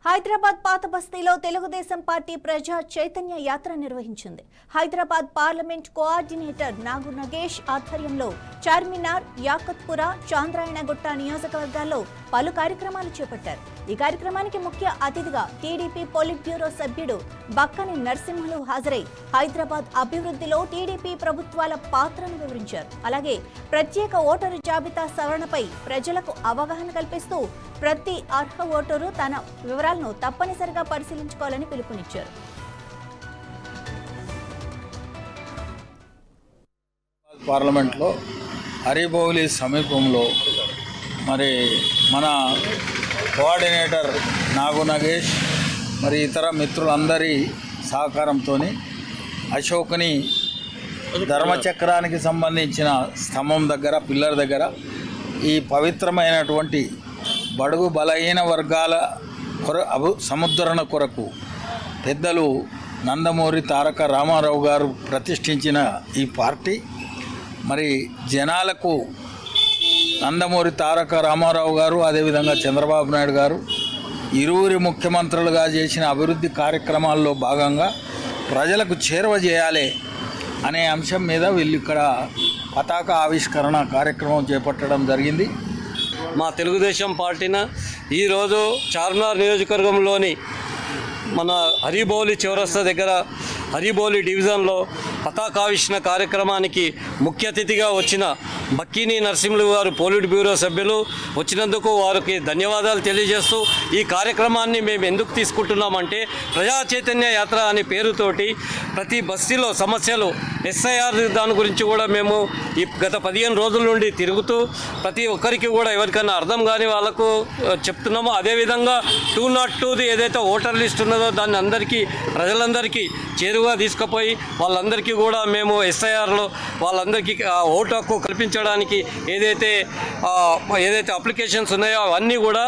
హైదరాబాద్ పాత బస్తీలో తెలుగుదేశం పార్టీ ప్రజా చైతన్య యాత్ర నిర్వహించింది. హైదరాబాద్ పార్లమెంట్ కోఆర్డినేటర్ నాగు నగేష్ ఆధ్వర్యంలో చార్మినార్, యాకత్పుర, చాంద్రాయణగుట్ట నియోజకవర్గాల్లో పలు కార్యక్రమాలు చేపట్టారు. ఈ కార్యక్రమానికి ముఖ్య అతిథిగా టీడీపీ పొలిట్ బ్యూరో సభ్యుడు బక్కని నరసింహులు హాజరై హైదరాబాద్ అభివృద్ధిలో టీడీపీ ప్రభుత్వాల పాత్రను వివరించారు. అలాగే ప్రత్యేక ఓటరు జాబితా సవరణపై ప్రజలకు అవగాహన కల్పిస్తూ ప్రతి అర్హ ఓటరు తన వివరాలను తప్పనిసరిగా పరిశీలించుకోవాలని పిలుపునిచ్చారు. పార్లమెంట్లో హరిబౌలి సమీపంలో మరి మన కోఆర్డినేటర్ నాగు నగేష్ మరి ఇతర మిత్రులందరి సహకారంతో అశోకుని ధర్మచక్రానికి సంబంధించిన స్తంభం దగ్గర, పిల్లర్ దగ్గర ఈ పవిత్రమైనటువంటి బడుగు బలహీన వర్గాల సముద్రణ కొరకు పెద్దలు నందమూరి తారక రామారావు గారు ప్రతిష్ఠించిన ఈ పార్టీ మరి జనాలకు నందమూరి తారక రామారావు గారు, అదేవిధంగా చంద్రబాబు నాయుడు గారు ఇరువురి ముఖ్యమంత్రులుగా చేసిన అభివృద్ధి కార్యక్రమాల్లో భాగంగా ప్రజలకు చేరువ చేయాలి అనే అంశం మీద వీళ్ళు ఇక్కడ పతాక ఆవిష్కరణ కార్యక్రమం చేపట్టడం జరిగింది. మా తెలుగుదేశం పార్టీన ఈరోజు చార్మినార్ నియోజకవర్గంలోని మన హరిబౌలి చౌరస్తా దగ్గర హరిబౌలి డివిజన్లో పతాకావిష్కరణ కార్యక్రమానికి ముఖ్య అతిథిగా వచ్చిన బక్కిని నరసింహులు గారు పోలిట్ బ్యూరో సభ్యులు వచ్చినందుకు వారికి ధన్యవాదాలు తెలియజేస్తూ ఈ కార్యక్రమాన్ని మేము ఎందుకు తీసుకుంటున్నామంటే ప్రజా చైతన్య యాత్ర అనే పేరుతోటి ప్రతి బస్తీలో సమస్యలు ఎస్ఐఆర్ దాని గురించి కూడా మేము ఈ గత 15 రోజుల నుండి తిరుగుతూ ప్రతి ఒక్కరికి కూడా ఎవరికైనా అర్థం కాని వాళ్ళకు చెప్తున్నాము. అదేవిధంగా 202 ఏదైతే ఓటర్ లిస్ట్ ఉన్నదో దాన్ని అందరికీ ప్రజలందరికీ చేరువగా తీసుకుపోయి వాళ్ళందరికీ కూడా మేము ఎస్ఐఆర్లో వాళ్ళందరికీ ఓటు హక్కు కల్పించడానికి ఏదైతే అప్లికేషన్స్ ఉన్నాయో అవన్నీ కూడా